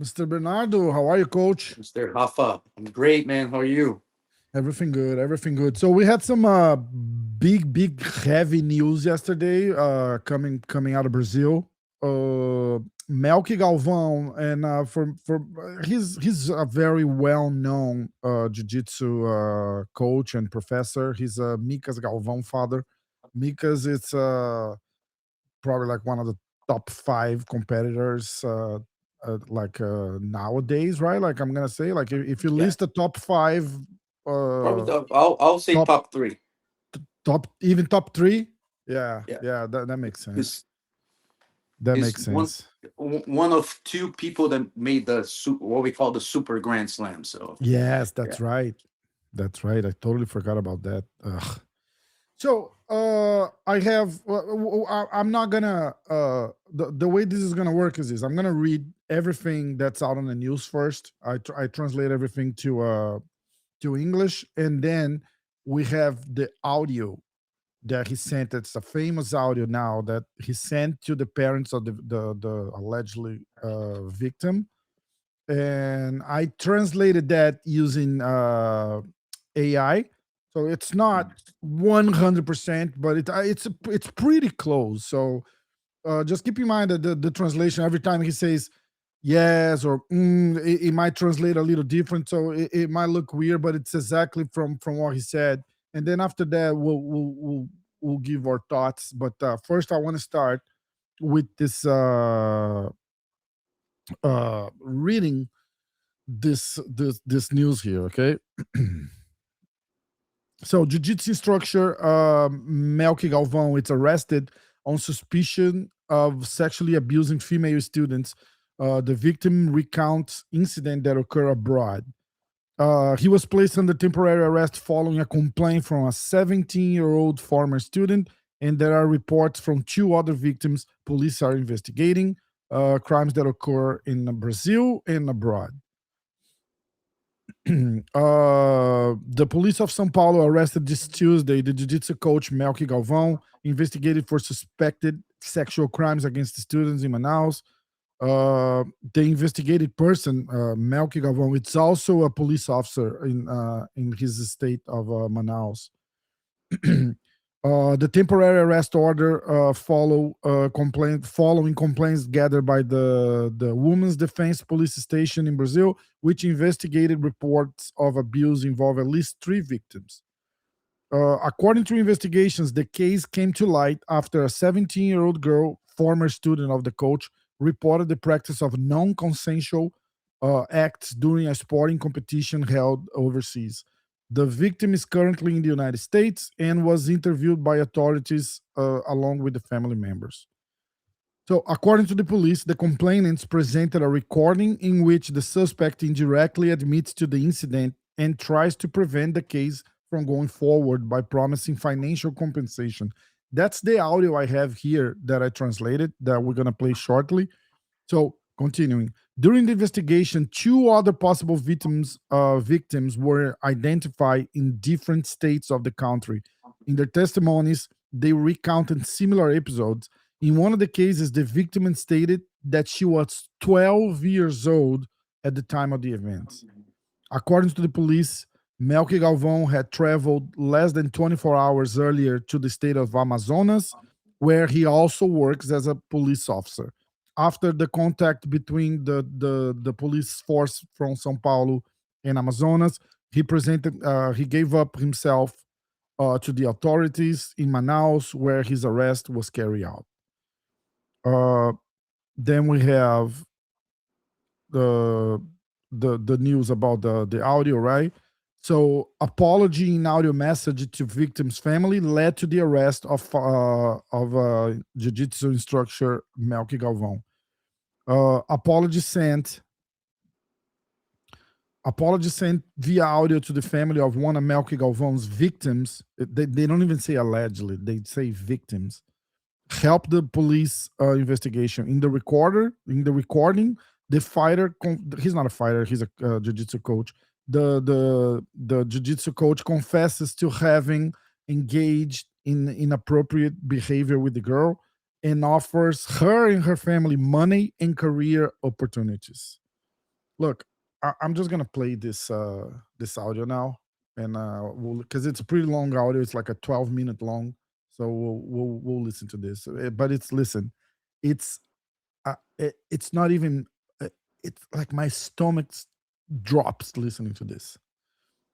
Mr. Bernardo, how are you, coach? Mr. Hoffa. I'm great, man. How are you? Everything good, everything good. So we had some big heavy news yesterday coming out of Brazil. Melky Galvão and he's a very well known jiu-jitsu coach and professor. He's Mika's Galvão father. Mika's it's probably like one of the top five competitors nowadays, right? Like I'm gonna say, like if you Yeah, list the top five, probably uh I'll say top top three. top even top three, yeah, Yeah, yeah, that makes sense. is That is makes one sense. one of two people that made what we call the Super Grand Slam. So Yes, yeah, that's right. That's right. I totally forgot about that. Ugh. So I have. I'm not gonna. The way this is gonna work is this. I'm gonna read everything that's out on the news first. I translate everything to English, and then we have the audio that he sent. It's a famous audio now that he sent to the parents of the allegedly victim, and I translated that using AI. So it's not 100%, but it's pretty close. So just keep in mind that the translation every time he says yes or it might translate a little different, so it might look weird, but it's exactly from what he said. And then after that, we'll give our thoughts. But first, I want to start with this reading this news here. Okay. So, jiu-jitsu instructor Melky Galvão is arrested on suspicion of sexually abusing female students. The victim recounts incident that occurred abroad. He was placed under temporary arrest following a complaint from a 17-year-old former student, and there are reports from two other victims. Police are investigating crimes that occur in Brazil and abroad. The police of São Paulo arrested this Tuesday the jiu-jitsu coach Melky Galvão, investigated for suspected sexual crimes against the students in Manaus. The investigated person, Melky Galvão, it's also a police officer in his state of Manaus. The temporary arrest order following complaints gathered by the Women's Defense Police Station in Brazil, which investigated reports of abuse involving at least three victims. According to investigations, the case came to light after a 17-year-old girl, former student of the coach, reported the practice of non-consensual acts during a sporting competition held overseas. The victim is currently in the United States and was interviewed by authorities along with the family members. So, according to the police, the complainants presented a recording in which the suspect indirectly admits to the incident and tries to prevent the case from going forward by promising financial compensation. That's the audio I have here that I translated that we're going to play shortly. So, continuing. During the investigation, two other possible victims were identified in different states of the country. In their testimonies, they recounted similar episodes. In one of the cases, the victim stated that she was 12 years old at the time of the events. According to the police, Melky Galvão had traveled less than 24 hours earlier to the state of Amazonas, where he also works as a police officer. After the contact between the police force from São Paulo and Amazonas, he gave up himself to the authorities in Manaus, where his arrest was carried out. Uh, then we have the the news about the audio, right? So, apology in audio message to victim's family led to the arrest of jiu-jitsu instructor Melky Galvão. Apology sent via audio to the family of one of Melky Galvão's victims. They don't even say allegedly; they say victims. Help the police investigation. In the recording, the fighter, he's not a fighter, he's a jiu-jitsu coach. The jiu-jitsu coach confesses to having engaged in inappropriate behavior with the girl and offers her and her family money and career opportunities. Look, I'm just gonna play this audio now, and because it's a pretty long audio. It's like a 12-minute long, so we'll listen to this. But it's it's not even. It's like my stomach drops listening to this.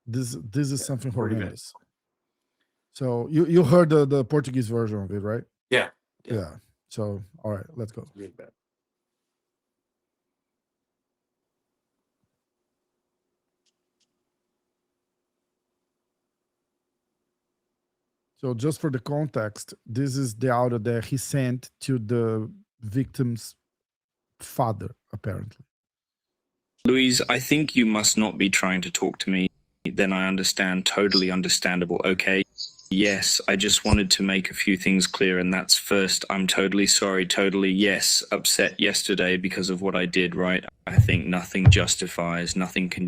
This is something horrendous. So you heard the Portuguese version of it, right? Yeah. Yeah. So all right, let's go. Really bad. So just for the context, this is the audio that he sent to the victim's father, apparently. Louise, I think you must not be trying to talk to me. Then I understand. Totally understandable. Okay. Yes, I just wanted to make a few things clear, and that's first, I'm totally sorry, totally, yes, upset yesterday because of what I did, right? I think nothing can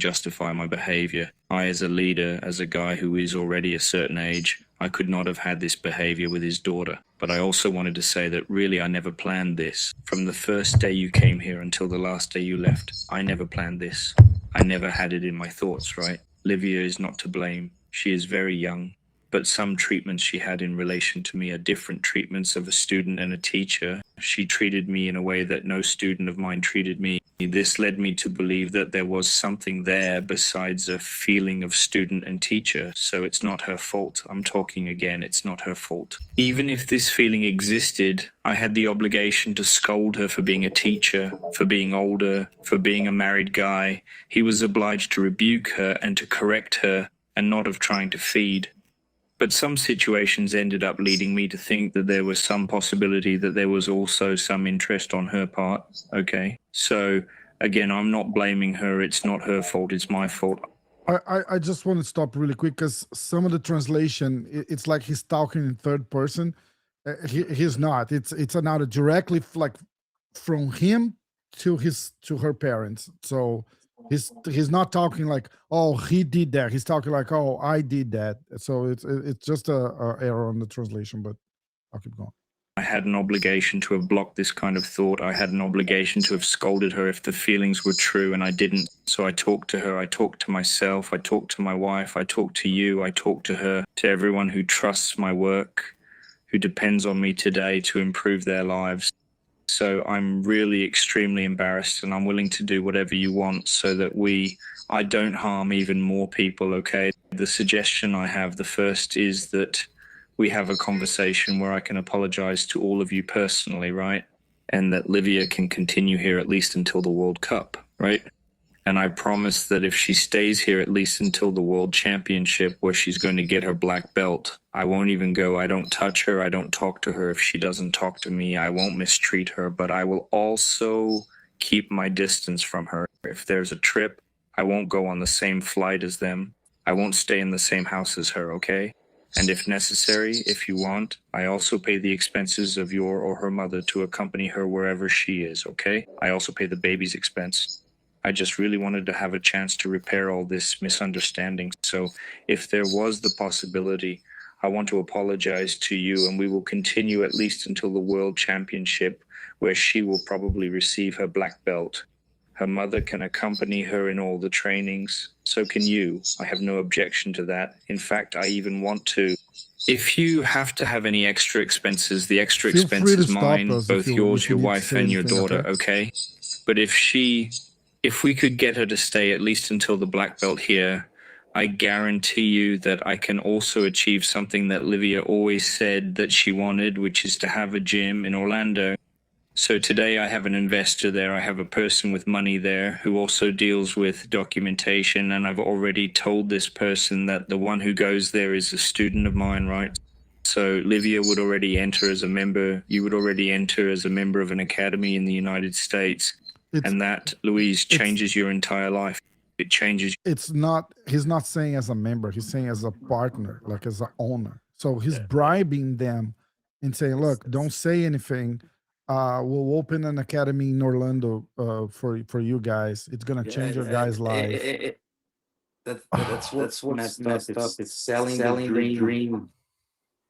justify my behavior. I, as a leader, as a guy who is already a certain age, I could not have had this behavior with his daughter. But I also wanted to say that really I never planned this. From the first day you came here until the last day you left, I never planned this. I never had it in my thoughts, right? Livia is not to blame. She is very young. But some treatments she had in relation to me are different treatments of a student and a teacher. She treated me in a way that no student of mine treated me. This led me to believe that there was something there besides a feeling of student and teacher. So it's not her fault. I'm talking again, it's not her fault. Even if this feeling existed, I had the obligation to scold her for being a teacher, for being older, for being a married guy. He was obliged to rebuke her and to correct her and not of trying to feed. But some situations ended up leading me to think that there was some possibility that there was also some interest on her part. Okay. So again, I'm not blaming her. It's not her fault. It's my fault. I just want to stop really quick because some of the translation, it's like he's talking in third person. He's not. It's an audio directly like from him to her parents. So he's not talking like, oh, he did that. He's talking like, oh, I did that. So it's just a error on the translation. But I'll keep going. I had an obligation to have blocked this kind of thought. I had an obligation to have scolded her if the feelings were true, and I didn't. So I talked to her, I talked to myself, I talked to my wife, I talked to you, I talked to her, to everyone who trusts my work, who depends on me today to improve their lives. So I'm really extremely embarrassed, and I'm willing to do whatever you want so that I don't harm even more people, okay? The suggestion I have, the first is that we have a conversation where I can apologize to all of you personally, right? And that Livia can continue here at least until the World Cup, right? And I promise that if she stays here at least until the World Championship, where she's going to get her black belt, I won't even go. I don't touch her. I don't talk to her. If she doesn't talk to me, I won't mistreat her. But I will also keep my distance from her. If there's a trip, I won't go on the same flight as them. I won't stay in the same house as her, okay? And if necessary, if you want, I also pay the expenses of your or her mother to accompany her wherever she is, okay? I also pay the baby's expense. I just really wanted to have a chance to repair all this misunderstanding. So if there was the possibility, I want to apologize to you, and we will continue at least until the World Championship, where she will probably receive her black belt. Her mother can accompany her in all the trainings. So can you. I have no objection to that. In fact, I even want to. If you have to have any extra expenses, the extra Feel expense free to is stop mine, us if both you yours, your need to wife, say and your anything, daughter, okay? But if we could get her to stay at least until the black belt here, I guarantee you that I can also achieve something that Livia always said that she wanted, which is to have a gym in Orlando. So today I have an investor there. I have a person with money there who also deals with documentation. And I've already told this person that the one who goes there is a student of mine, right? So Livia would already enter as a member. You would already enter as a member of an academy in the United States. And that, Louise, changes your entire life. It changes. It's not, he's not saying as a member, he's saying as a partner, like as an owner. So he's bribing them and saying, look, don't say anything. We'll open an academy in Orlando for you guys. It's gonna change your guys' life. That's what's messed up. It's selling the dream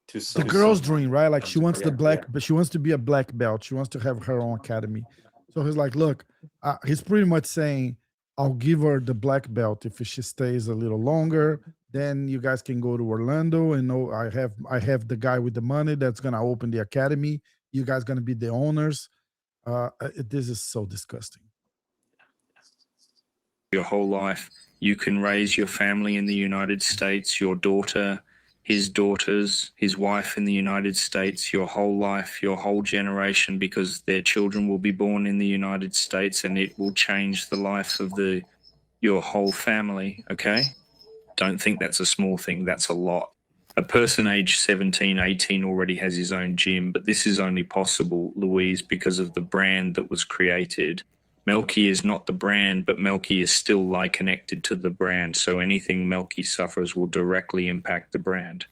to The girl's someone. dream, right? Like she wants the Yeah, black, but she wants to be a black belt. She wants to have her own academy. So he's like, look, he's pretty much saying, I'll give her the black belt if she stays a little longer. Then you guys can go to Orlando and know I have the guy with the money that's gonna open the academy. You guys gonna be the owners. This is so disgusting. Your whole life, you can raise your family in the United States, your daughter, his daughters, his wife in the United States, your whole life, your whole generation, because their children will be born in the United States, and it will change the life of your whole family. Okay, don't think that's a small thing. That's a lot. A person aged 17, 18 already has his own gym, but this is only possible, Louise, because of the brand that was created. Melky is not the brand, but Melky is still connected to the brand. So anything Melky suffers will directly impact the brand.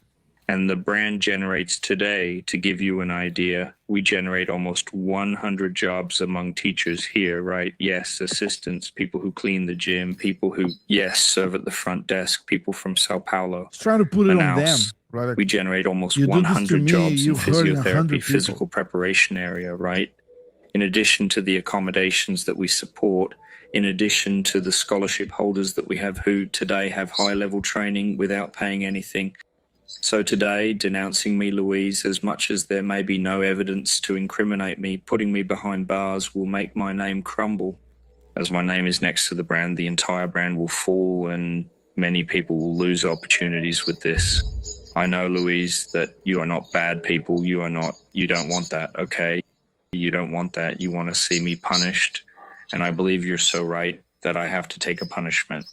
And the brand generates today, to give you an idea, we generate almost 100 jobs among teachers here, right? Yes, assistants, people who clean the gym, people who, yes, serve at the front desk, people from Sao Paulo. It's trying to put it on them, Manaus. right? Like, We generate almost you do this to 100 me, jobs in you're hurting 100 physiotherapy, people. physical preparation area, right? In addition to the accommodations that we support, in addition to the scholarship holders that we have who today have high-level training without paying anything. So today, denouncing me, Louise, as much as there may be no evidence to incriminate me, putting me behind bars will make my name crumble. As my name is next to the brand, the entire brand will fall and many people will lose opportunities with this. I know, Louise, that you are not bad people. You don't want that, okay? You don't want that. You want to see me punished. And I believe you're so right that I have to take a punishment.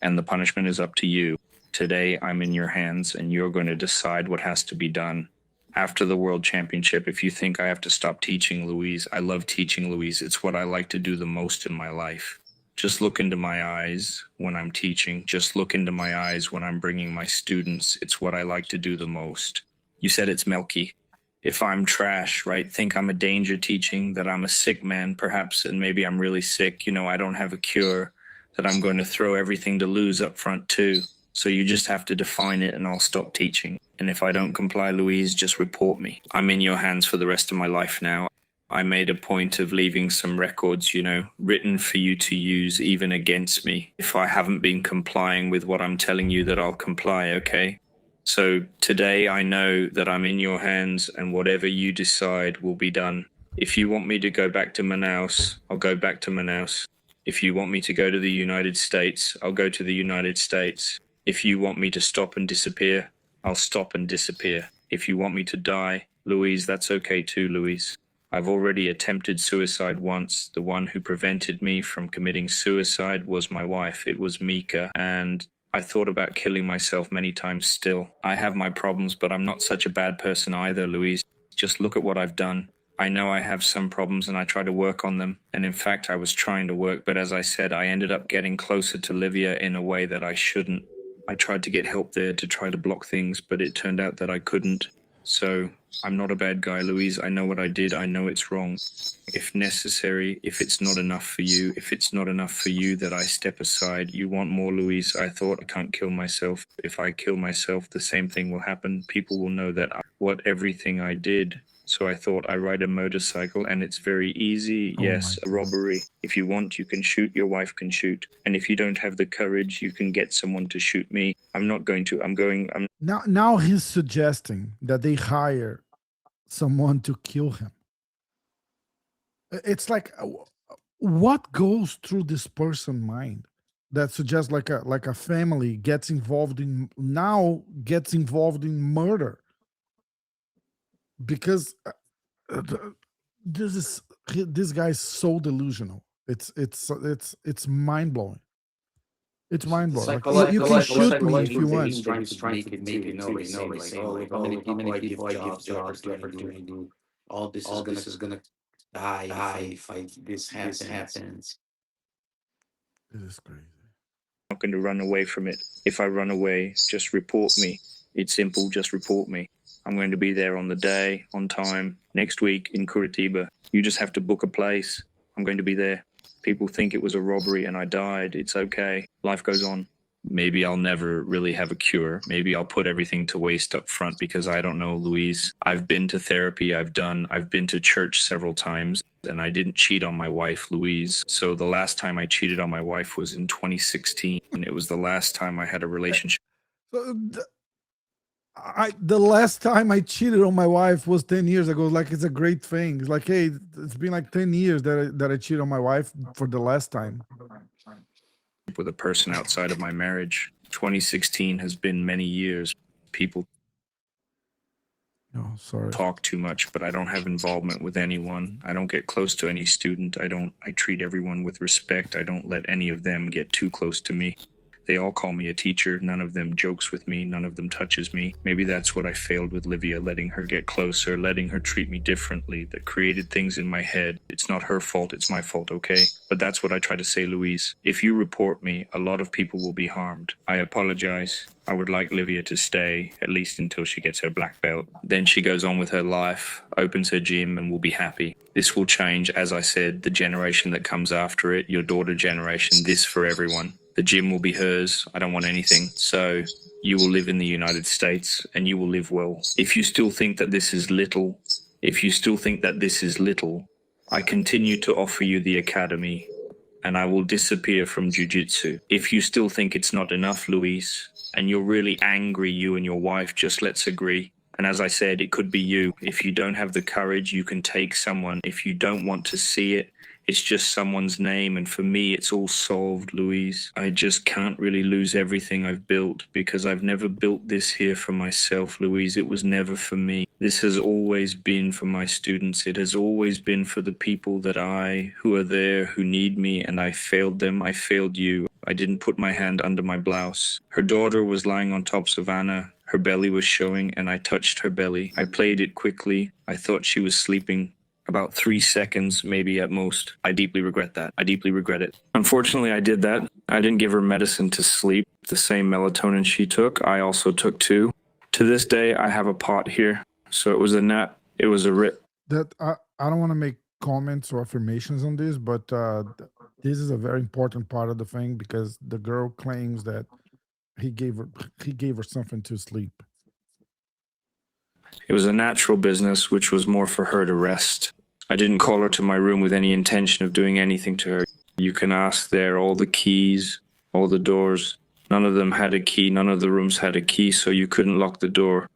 And the punishment is up to you. Today, I'm in your hands, and you're going to decide what has to be done. After the World Championship, if you think I have to stop teaching, Louise, I love teaching, Louise. It's what I like to do the most in my life. Just look into my eyes when I'm teaching. Just look into my eyes when I'm bringing my students. It's what I like to do the most. You said it's Melky. If I'm trash, right, think I'm a danger teaching, that I'm a sick man, perhaps, and maybe I'm really sick, I don't have a cure, that I'm going to throw everything to lose up front too. So you just have to define it and I'll stop teaching. And if I don't comply, Louise, just report me. I'm in your hands for the rest of my life now. I made a point of leaving some records, written for you to use even against me. If I haven't been complying with what I'm telling you, that I'll comply, okay? So today I know that I'm in your hands and whatever you decide will be done. If you want me to go back to Manaus, I'll go back to Manaus. If you want me to go to the United States, I'll go to the United States. If you want me to stop and disappear, I'll stop and disappear. If you want me to die, Louise, that's okay too, Louise. I've already attempted suicide once. The one who prevented me from committing suicide was my wife. It was Mika, and I thought about killing myself many times still. I have my problems, but I'm not such a bad person either, Louise. Just look at what I've done. I know I have some problems and I try to work on them. And in fact, I was trying to work, but as I said, I ended up getting closer to Livia in a way that I shouldn't. I tried to get help there to try to block things, but it turned out that I couldn't. So I'm not a bad guy, Louise. I know what I did. I know it's wrong. If necessary, if it's not enough for you, that I step aside. You want more, Louise. I thought I can't kill myself. If I kill myself, the same thing will happen. People will know that everything I did. So I thought I ride a motorcycle and it's very easy. Yes, a robbery. If you want, you can shoot. Your wife can shoot. And if you don't have the courage, you can get someone to shoot me. I'm not going to. Now he's suggesting that they hire someone to kill him. It's like, what goes through this person's mind that suggests like a family gets involved in murder because this guy's so delusional. It's mind blowing. It's mind blowing. Like, you can shoot me if you want. He's trying to make it how many people I give jobs to opportunity. All this is gonna die if this happens. This is crazy. I'm not going to run away from it. If I run away, just report me. It's simple, just report me. I'm going to be there on the day, on time, next week in Curitiba. You just have to book a place. I'm going to be there. People think it was a robbery and I died. It's okay. Life goes on. Maybe I'll never really have a cure. Maybe I'll put everything to waste up front because I don't know, Louise. I've been to therapy. I've been to church several times, and I didn't cheat on my wife, Louise. So the last time I cheated on my wife was in 2016. It was the last time I had a relationship. The last time I cheated on my wife was 10 years ago. Like, it's a great thing. It's like, hey, it's been like 10 years that I cheated on my wife for the last time. With a person outside of my marriage. 2016 has been many years. People talk too much, but I don't have involvement with anyone. I don't get close to any student. I treat everyone with respect. I don't let any of them get too close to me. They all call me a teacher. None of them jokes with me. None of them touches me. Maybe that's what I failed with Livia, letting her get closer, letting her treat me differently. That created things in my head. It's not her fault. It's my fault, okay? But that's what I try to say, Louise. If you report me, a lot of people will be harmed. I apologize. I would like Livia to stay, at least until she gets her black belt. Then she goes on with her life, opens her gym, and will be happy. This will change, as I said, the generation that comes after it, your daughter generation, this for everyone. The gym will be hers. I don't want anything. So you will live in the United States and you will live well. If you still think that this is little, I continue to offer you the academy and I will disappear from Jiu Jitsu. If you still think it's not enough, Luis, and you're really angry, you and your wife, just let's agree. And as I said, it could be you. If you don't have the courage, you can take someone. If you don't want to see it, it's just someone's name, and for me, it's all solved, Louise. I just can't really lose everything I've built because I've never built this here for myself, Louise. It was never for me. This has always been for my students. It has always been for the people who are there, who need me, and I failed them. I failed you. I didn't put my hand under my blouse. Her daughter was lying on top of Anna. Her belly was showing, and I touched her belly. I played it quickly. I thought she was sleeping. About 3 seconds, maybe at most. I deeply regret that. I deeply regret it. Unfortunately, I did that. I didn't give her medicine to sleep. The same melatonin she took, I also took too. To this day, I have a pot here. So it was a nap. It was a rip. That I don't want to make comments or affirmations on this, but this is a very important part of the thing because the girl claims that he gave her something to sleep. It was a natural business, which was more for her to rest. I didn't call her to my room with any intention of doing anything to her. You can ask there, all the keys, all the doors. None of them had a key. None of the rooms had a key, so you couldn't lock the door.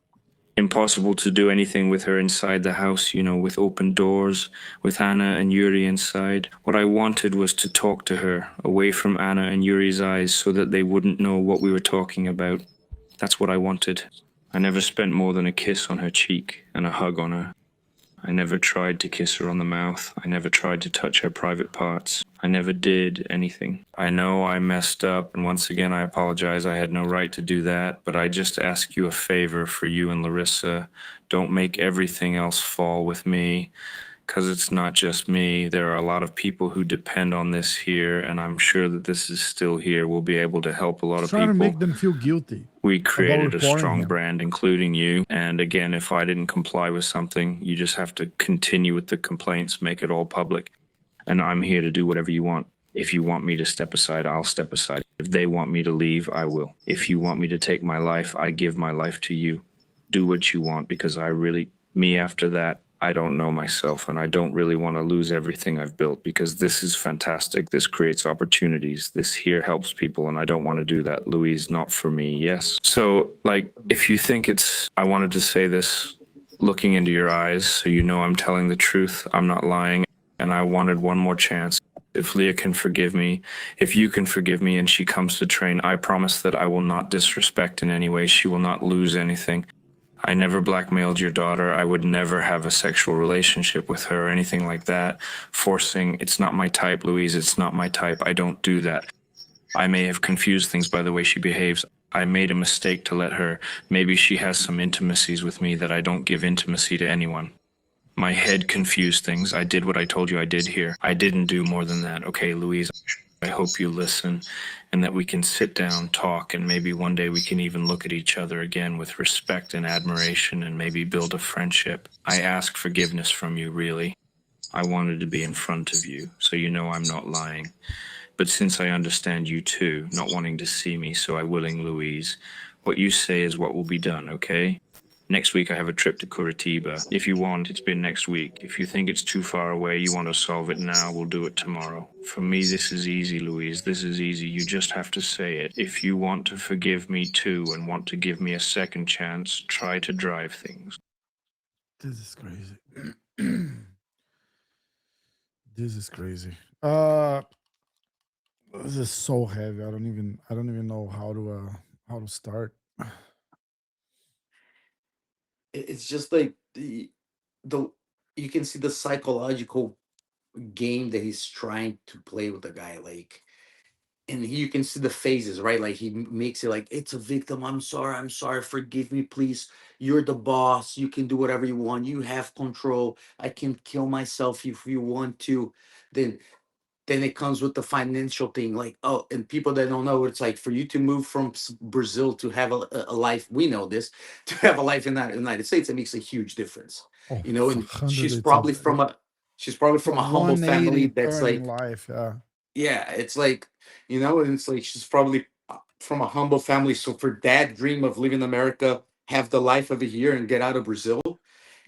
Impossible to do anything with her inside the house, with open doors, with Anna and Yuri inside. What I wanted was to talk to her, away from Anna and Yuri's eyes, so that they wouldn't know what we were talking about. That's what I wanted. I never spent more than a kiss on her cheek and a hug on her. I never tried to kiss her on the mouth. I never tried to touch her private parts. I never did anything. I know I messed up, and once again I apologize. I had no right to do that, but I just ask you a favor for you and Larissa. Don't make everything else fall with me, because it's not just me. There are a lot of people who depend on this here, and I'm sure that this is still here. We'll be able to help a lot of people. Trying to make them feel guilty. We created a strong brand, including you. And again, if I didn't comply with something, you just have to continue with the complaints, make it all public. And I'm here to do whatever you want. If you want me to step aside, I'll step aside. If they want me to leave, I will. If you want me to take my life, I give my life to you. Do what you want, because after that, I don't know myself, and I don't really want to lose everything I've built, because this is fantastic. This creates opportunities. This here helps people, and I don't want to do that. Louise, not for me, yes. So, if you think I wanted to say this looking into your eyes, so you know I'm telling the truth, I'm not lying, and I wanted one more chance. If Leah can forgive me, if you can forgive me, and she comes to train, I promise that I will not disrespect in any way. She will not lose anything. I never blackmailed your daughter. I would never have a sexual relationship with her or anything like that. Forcing, it's not my type, Louise. It's not my type. I don't do that. I may have confused things by the way she behaves. I made a mistake to let her. Maybe she has some intimacies with me that I don't give intimacy to anyone. My head confused things. I did what I told you I did here. I didn't do more than that. Okay, Louise, I hope you listen and that we can sit down, talk, and maybe one day we can even look at each other again with respect and admiration and maybe build a friendship. I ask forgiveness from you, really. I wanted to be in front of you, so you know I'm not lying. But since I understand you too, not wanting to see me, so I willing, Louise, what you say is what will be done, okay? Next week I have a trip to Curitiba. If you want, it's been next week. If you think it's too far away, you want to solve it now, we'll do it tomorrow. For me, this is easy, Louise. This is easy. You just have to say it. If you want to forgive me too and want to give me a second chance, try to drive things. This is crazy. This is crazy. This is so heavy. I don't even know how to start. It's just like the you can see the psychological game that he's trying to play with the guy, like, and you can see the phases, right? Like he makes it like it's a victim. I'm sorry, forgive me, please. You're the boss. You can do whatever you want. You have control. I can kill myself if you want to. Then then it comes with the financial thing, like, oh, and people that don't know, it's like for you to move from Brazil to have a life, we know this, to have a life in the United States, it makes a huge difference, Oh, and 100. she's probably from a humble family 180 that's turn in like, life. Yeah. yeah, it's like, and it's like she's probably from a humble family. So for that dream of living in America, have the life of a year and get out of Brazil,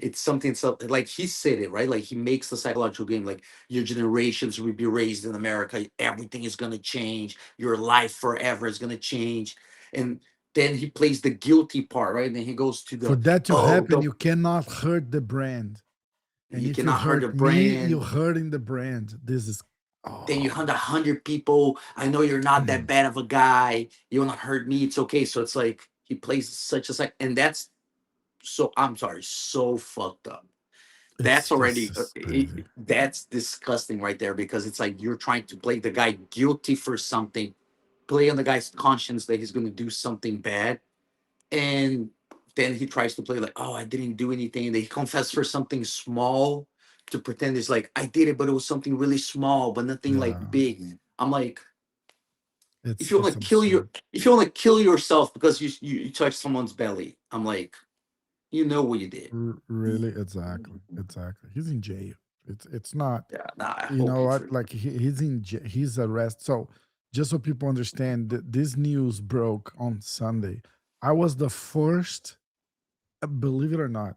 it's something so like he said it, right? Like he makes the psychological game, like your generations will be raised in America, everything is gonna change, your life forever is gonna change. And then he plays the guilty part, right? And then he goes to For the, that to oh, happen, you cannot hurt the brand. And you if you cannot hurt a hurt me, you're brand. hurting the brand. This is Then you oh. hunt 100 people. I know you're not that bad of a guy. You wanna hurt me? It's okay. So it's like he plays such a and that's so. I'm sorry, so fucked up. That's It's already just crazy. that's disgusting right there, because it's like you're trying to play the guy guilty for something, play on the guy's conscience that he's gonna do something bad, and then he tries to play like, oh, I didn't do anything, and he confessed for something small to pretend it's like I did it, but it was something really small, but nothing like Yeah. big. I'm like, if you want It's to kill your, absurd. if you want to kill yourself because you touch someone's belly, I'm like, you know what you did. Really, exactly. He's in jail. It's not. Yeah, nah, I You hope know he what? for. Like he's arrested. So just so people understand, this news broke on Sunday. I was the first. Believe it or not,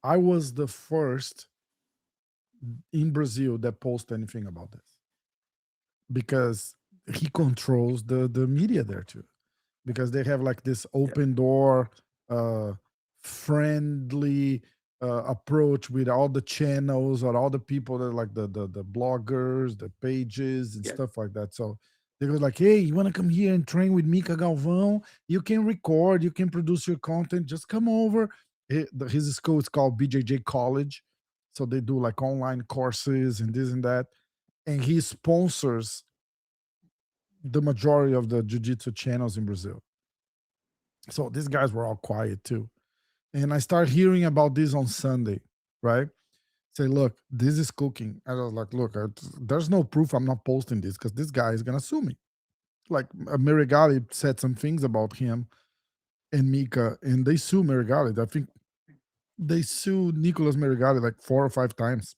I was the first in Brazil that posted anything about this because he controls the media there too. Because they have like this Yeah, open door, uh, friendly approach with all the channels or all the people that like the bloggers, the pages and yeah, stuff like that. So they go like, "Hey, you want to come here and train with Mika Galvão? You can record, you can produce your content. Just come over." His school is called BJJ College, so they do like online courses and this and that. And he sponsors the majority of the jiu-jitsu channels in Brazil. So these guys were all quiet too. And I started hearing about this on Sunday, right? Say, look, this is cooking. And I was like, look, there's no proof I'm not posting this because this guy is going to sue me. Like Merigali said some things about him and Mika, and they sue Merigali. I think they sued Nicolas Merigali like 4 or 5 times.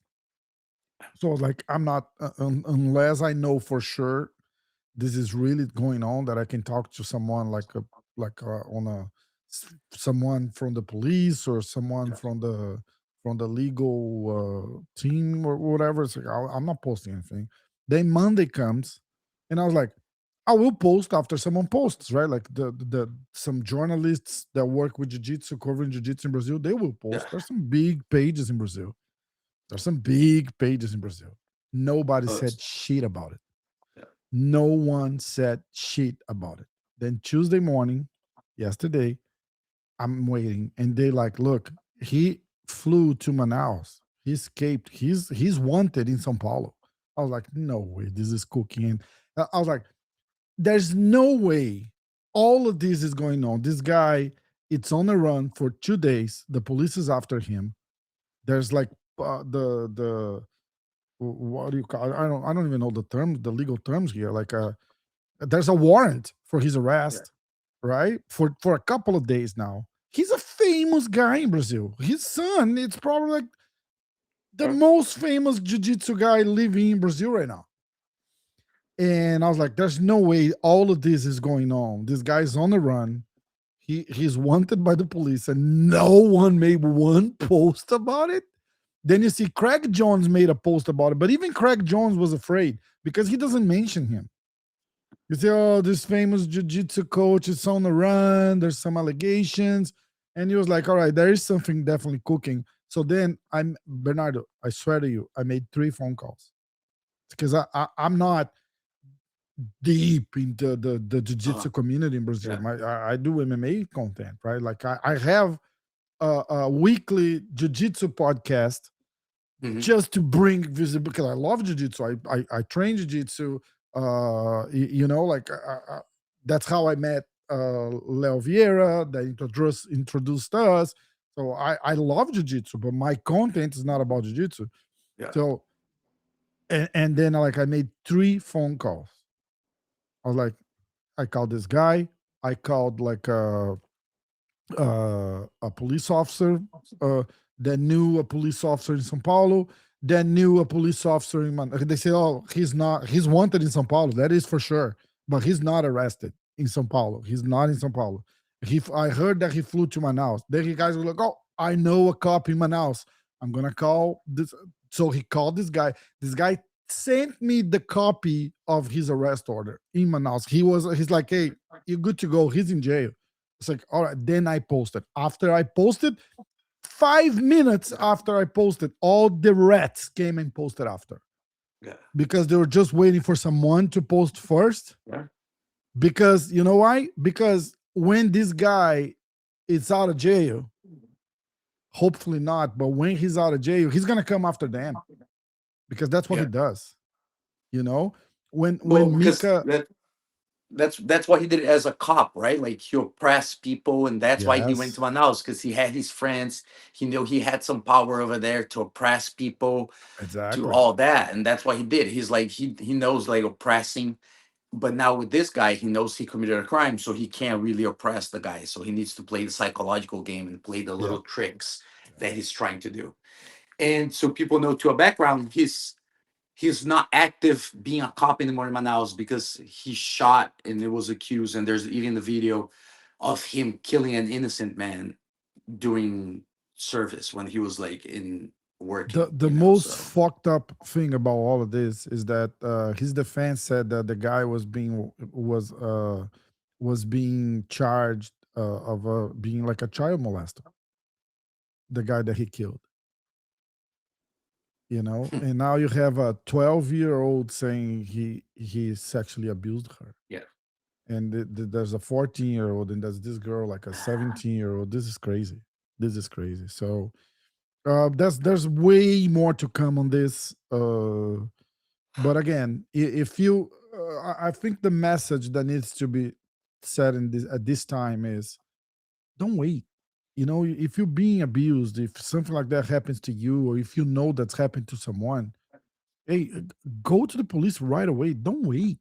So I was like, I'm not, unless I know for sure this is really going on, that I can talk to someone like on a someone from the police or someone yeah, from the legal team or whatever. It's like I'm not posting anything. Then Monday comes, and I was like, I will post after someone posts, right? Like the some journalists that work with jiu-jitsu, covering jiu-jitsu in Brazil, they will yeah. post. There's some big pages in Brazil. There's some big pages in Brazil. Nobody Oh, said shit about it. yeah, No one said shit about it. Then Tuesday morning, yesterday, I'm waiting, and they like, look, he flew to Manaus. He escaped. He's wanted in São Paulo. I was like, no way, this is cooking. And I was like, there's no way all of this is going on. This guy, it's on a run for 2 days. The police is after him. There's like the what do you call? I don't even know the terms, the legal terms here. Like there's a warrant for his yeah, arrest, right? For a couple of days now. He's a famous guy in Brazil. His son, it's probably like the uh, most famous jiu-jitsu guy living in Brazil right now. And I was like, there's no way all of this is going on. This guy's on the run. He's wanted by the police, and no one made one post about it. Then you see Craig Jones made a post about it, but even Craig Jones was afraid because he doesn't mention him. You say, oh, this famous jiu-jitsu coach is on the run. There's some allegations. And he was like, all right, there is something definitely cooking. So then I'm Bernardo, I swear to you, I made 3 phone calls because I'm not deep into the jiu-jitsu community in Brazil. Yeah. I do MMA content, right? Like I have a weekly jiu-jitsu podcast Mhm. just to bring visibility because I love jiu-jitsu. I train jiu-jitsu. You know, like that's how I met Leo Vieira that introduced us. So I love jiu-jitsu, but my content is not about jiu-jitsu. Yeah. So and then like I made 3 phone calls. I was like, I called this guy. I called like a police officer uh, that knew a police officer in São Paulo, that knew a police officer in They say, oh, he's wanted in São Paulo. That is for sure. But he's not arrested in São Paulo. He's not in São Paulo. I heard that he flew to Manaus. Then you guys were like, oh, I know a cop in Manaus. I'm going to call this. So he called this guy. This guy sent me the copy of his arrest order in Manaus. He's like, hey, you're good to go. He's in jail. It's like, all right. Then I posted. After I posted, 5 minutes after I posted, all the rats came and posted after Yeah. because they were just waiting for someone to post first. Yeah. Because you know why? Because when this guy is out of jail, hopefully not, but when he's out of jail, he's gonna come after them because that's what he Yeah. does. You know, Well, when because Mika, that's why he did it as a cop, right? Like he oppressed people, and that's why he went yes, to Manaus because he had his friends. He knew he had some power over there to oppress people, to exactly, all that, and that's why he did. He's like he knows like oppressing, but now with this guy, he knows he committed a crime, so he can't really oppress the guy. So he needs to play the psychological game and play the yeah, little tricks that he's trying to do. And so people know to a background, he's not active being a cop anymore in Manaus because he shot and it was accused. And there's even the video of him killing an innocent man during service when he was like in the working, the you know. most So fucked up thing about all of this is that his defense said that the guy was being charged of being like a child molester, the guy that he killed, you know. And now you have a 12-year-old saying he sexually abused her, yeah. and there's a 14-year-old, and there's this girl like a 17-year-old. This is crazy. This is crazy. So there's way more to come on this. But again, if you, I think the message that needs to be said in this at this time is don't wait. You know, if you're being abused, if something like that happens to you, or if you know that's happened to someone, hey, go to the police right away. Don't wait.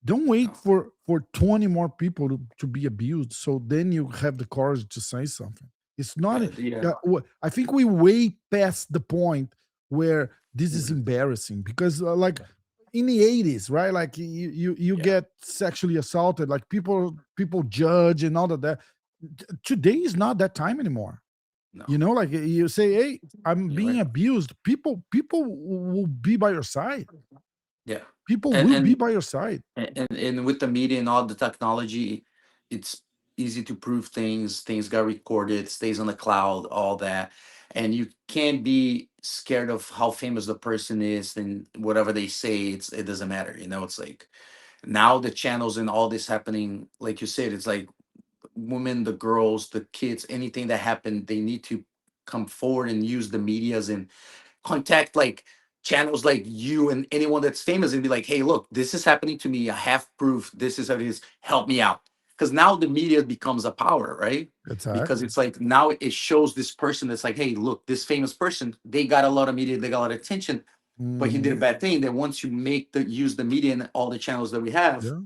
Don't wait No. for 20 more people to be abused. So then you have the courage to say something. It's not, Yeah. I think we way past the point where this is Mhm. embarrassing because, like, in the 80s, right? Like, you Yeah. get sexually assaulted, like, people judge and all of that. Today is not that time anymore. No. You know, like you say, hey, I'm You're being right. abused. People will be by your side. Yeah. People And will be and by your side. and with the media and all the technology, it's easy to prove things got recorded, stays on the cloud, all that. And you can't be scared of how famous the person is, and whatever they say, it doesn't matter, you know. It's like now the channels and all this happening, like you said, it's like women, the girls, the kids, anything that happened, they need to come forward and use the medias and contact like channels like you and anyone that's famous and be like, hey, look, this is happening to me. I have proof. This is how it is. Help me out. Because now the media becomes a power, right? Because Exactly. it's like now it shows this person that's like, hey, look, this famous person, they got a lot of media, they got a lot of attention, but he did a Mhm. bad thing. That once you make the use the media and all the channels that we have, Yeah.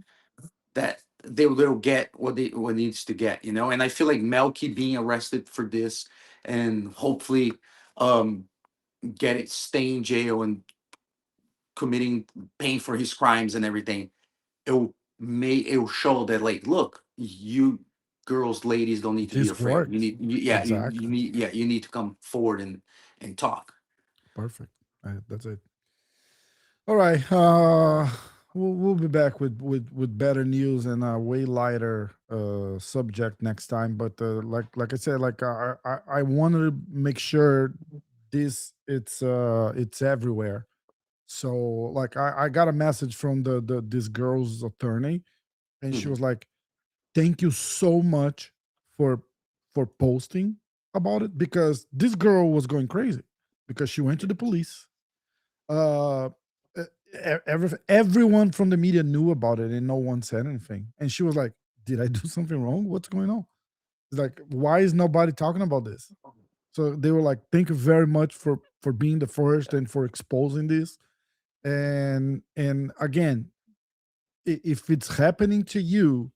that they'll get what needs to get, you know. And I feel like Melky being arrested for this and hopefully um get it, stay in jail and paying for his crimes and everything, it will show that, like, look, you girls, ladies don't need to be This afraid. You works. need, yeah, Exactly. you need to come forward and talk. Perfect. That's it. All right. We'll be back with better news and a way lighter subject next time. But like I said, like I wanted to make sure this it's everywhere. So like I got a message from the this girl's attorney, and she Mhm. was like, "Thank you so much for posting about it, because this girl was going crazy because she went to the police. uh everyone from the media knew about it and no one said anything, and she was like, did I do something wrong? What's going on? It's like, why is nobody talking about this? So they were like, thank you very much for being the first and for exposing this. And again, if it's happening to you,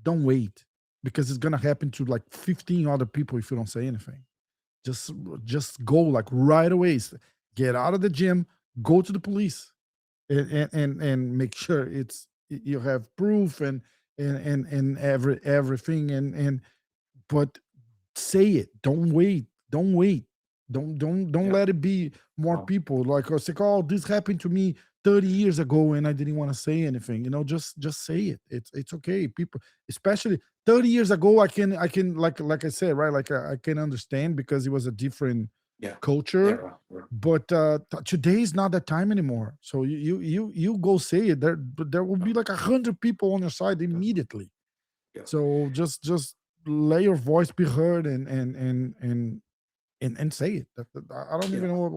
don't wait, because it's gonna happen to like 15 other people if you don't say anything. just just go like right away. Get out of the gym, go to the police, and make sure you have proof and everything, and but say it. Don't wait. Don't wait. Don't Yeah. let it be more No. people like us like, oh, this happened to me 30 years ago and I didn't want to say anything. Just say it. It's okay. People, especially 30 years ago, I can like I said, right? Like I can understand because it was a different Yeah. culture. Yeah. But today is not that time anymore. So you go say it. There will be like 100 people on your side immediately. Yeah. So just let your voice be heard and say it. I don't Yeah. even know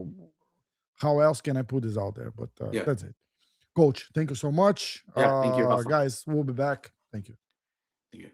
how else can I put this out there, but Yeah. that's it. Coach, thank you so much. Yeah. Thank you. Have fun. Guys, we'll be back. Thank you. Thank you.